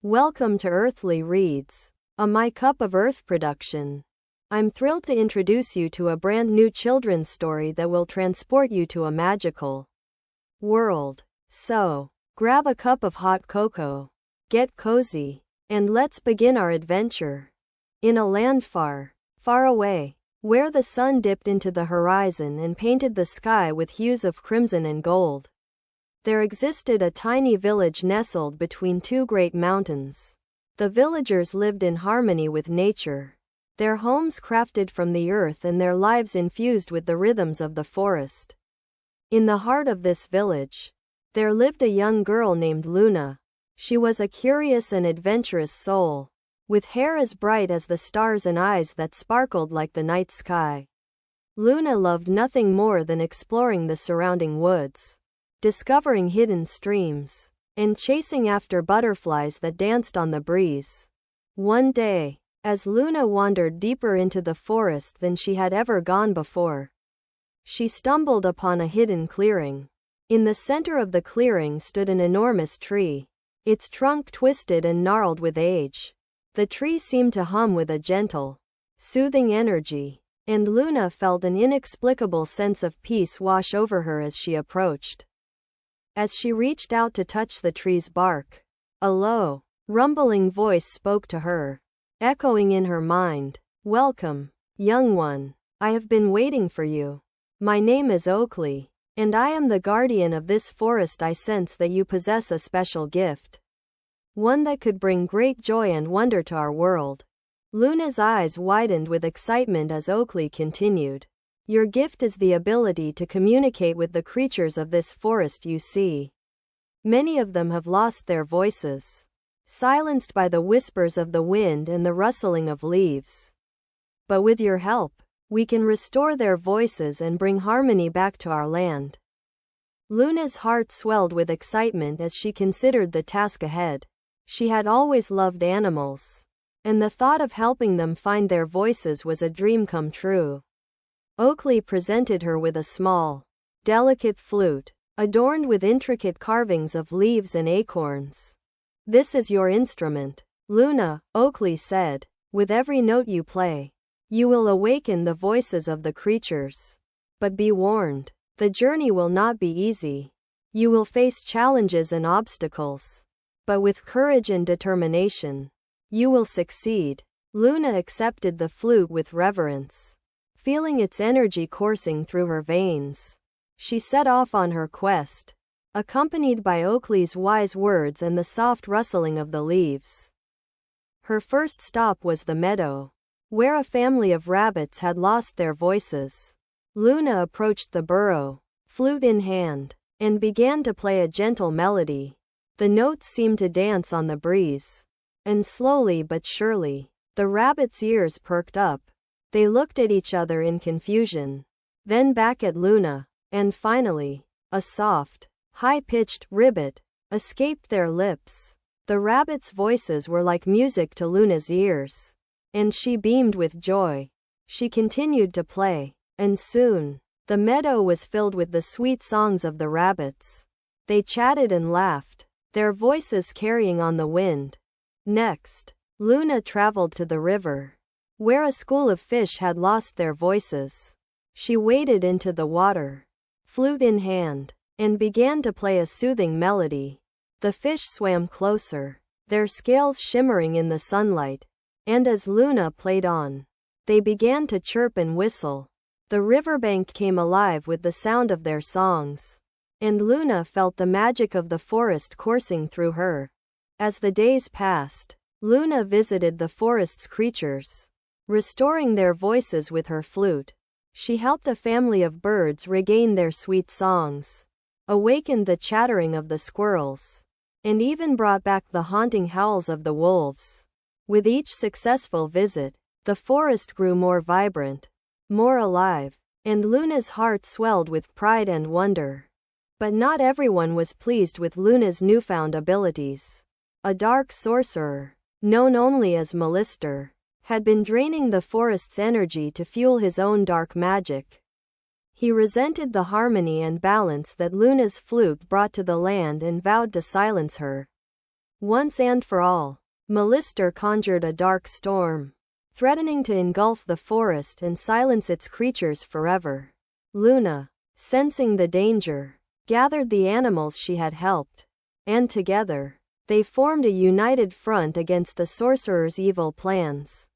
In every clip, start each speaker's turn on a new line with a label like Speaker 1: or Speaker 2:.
Speaker 1: Welcome to Earthly Reads, a My Cup of Earth production. I'm thrilled to introduce you to a brand new children's story that will transport you to a magical world. So, grab a cup of hot cocoa, get cozy, and let's begin our adventure. In a land far, far away, where the sun dipped into the horizon and painted the sky with hues of crimson and gold, there existed a tiny village nestled between two great mountains. The villagers lived in harmony with nature, their homes crafted from the earth and their lives infused with the rhythms of the forest. In the heart of this village, there lived a young girl named Luna. She was a curious and adventurous soul, with hair as bright as the stars and eyes that sparkled like the night sky. Luna loved nothing more than exploring the surrounding woods, discovering hidden streams, and chasing after butterflies that danced on the breeze. One day, as Luna wandered deeper into the forest than she had ever gone before, she stumbled upon a hidden clearing. In the center of the clearing stood an enormous tree, its trunk twisted and gnarled with age. The tree seemed to hum with a gentle, soothing energy, and Luna felt an inexplicable sense of peace wash over her as she approached. As she reached out to touch the tree's bark, a low, rumbling voice spoke to her, echoing in her mind. "Welcome, young one. I have been waiting for you. My name is Oakley, and I am the guardian of this forest. I sense that you possess a special gift, one that could bring great joy and wonder to our world." Luna's eyes widened with excitement as Oakley continued. "Your gift is the ability to communicate with the creatures of this forest. You see, many of them have lost their voices, silenced by the whispers of the wind and the rustling of leaves. But with your help, we can restore their voices and bring harmony back to our land." Luna's heart swelled with excitement as she considered the task ahead. She had always loved animals, and the thought of helping them find their voices was a dream come true. Oakley presented her with a small, delicate flute, adorned with intricate carvings of leaves and acorns. "This is your instrument, Luna," Oakley said. "With every note you play, you will awaken the voices of the creatures. But be warned, the journey will not be easy. You will face challenges and obstacles. But with courage and determination, you will succeed." Luna accepted the flute with reverence, feeling its energy coursing through her veins. She set off on her quest, accompanied by Oakley's wise words and the soft rustling of the leaves. Her first stop was the meadow, where a family of rabbits had lost their voices. Luna approached the burrow, flute in hand, and began to play a gentle melody. The notes seemed to dance on the breeze, and slowly but surely, the rabbits' ears perked up. They looked at each other in confusion, then back at Luna, and finally, a soft, high-pitched ribbit escaped their lips. The rabbits' voices were like music to Luna's ears, and she beamed with joy. She continued to play, and soon, the meadow was filled with the sweet songs of the rabbits. They chatted and laughed, their voices carrying on the wind. Next, Luna traveled to the river, where a school of fish had lost their voices. She waded into the water, flute in hand, and began to play a soothing melody. The fish swam closer, their scales shimmering in the sunlight, and as Luna played on, they began to chirp and whistle. The riverbank came alive with the sound of their songs, and Luna felt the magic of the forest coursing through her. As the days passed, Luna visited the forest's creatures, restoring their voices with her flute. She helped a family of birds regain their sweet songs, awakened the chattering of the squirrels, and even brought back the haunting howls of the wolves. With each successful visit, the forest grew more vibrant, more alive, and Luna's heart swelled with pride and wonder. But not everyone was pleased with Luna's newfound abilities. A dark sorcerer, known only as Melister, had been draining the forest's energy to fuel his own dark magic. He resented the harmony and balance that Luna's flute brought to the land and vowed to silence her. Once and for all, Melister conjured a dark storm, threatening to engulf the forest and silence its creatures forever. Luna, sensing the danger, gathered the animals she had helped, and together, they formed a united front against the sorcerer's evil plans.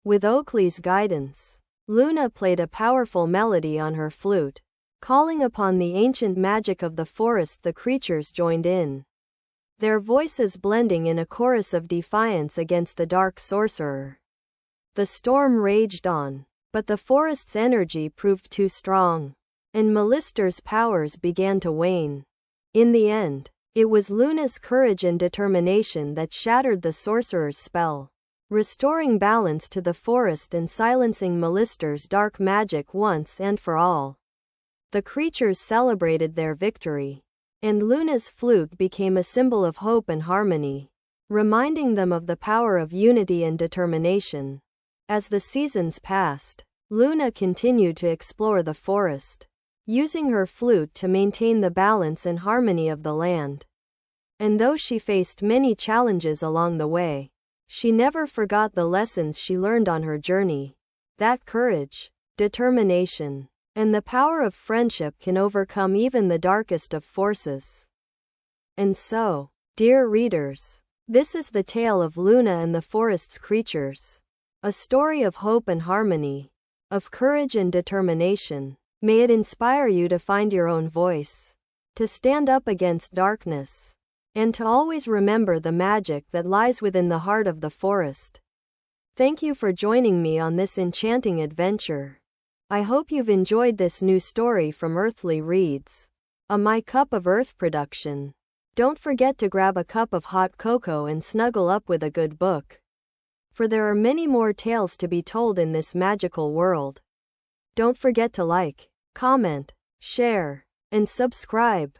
Speaker 1: With Oakley's guidance, Luna played a powerful melody on her flute, calling upon the ancient magic of the forest. The creatures joined in, their voices blending in a chorus of defiance against the dark sorcerer. The storm raged on, but the forest's energy proved too strong, and Melister's powers began to wane. In the end, it was Luna's courage and determination that shattered the sorcerer's spell, restoring balance to the forest and silencing Melister's dark magic once and for all. The creatures celebrated their victory, and Luna's flute became a symbol of hope and harmony, reminding them of the power of unity and determination. As the seasons passed, Luna continued to explore the forest, using her flute to maintain the balance and harmony of the land. And though she faced many challenges along the way, she never forgot the lessons she learned on her journey, that courage, determination, and the power of friendship can overcome even the darkest of forces. And so, dear readers, this is the tale of Luna and the forest's creatures, a story of hope and harmony, of courage and determination. May it inspire you to find your own voice, to stand up against darkness, and to always remember the magic that lies within the heart of the forest. Thank you for joining me on this enchanting adventure. I hope you've enjoyed this new story from Earthly Reads, a My Cup of Earth production. Don't forget to grab a cup of hot cocoa and snuggle up with a good book, for there are many more tales to be told in this magical world. Don't forget to like, comment, share, and subscribe.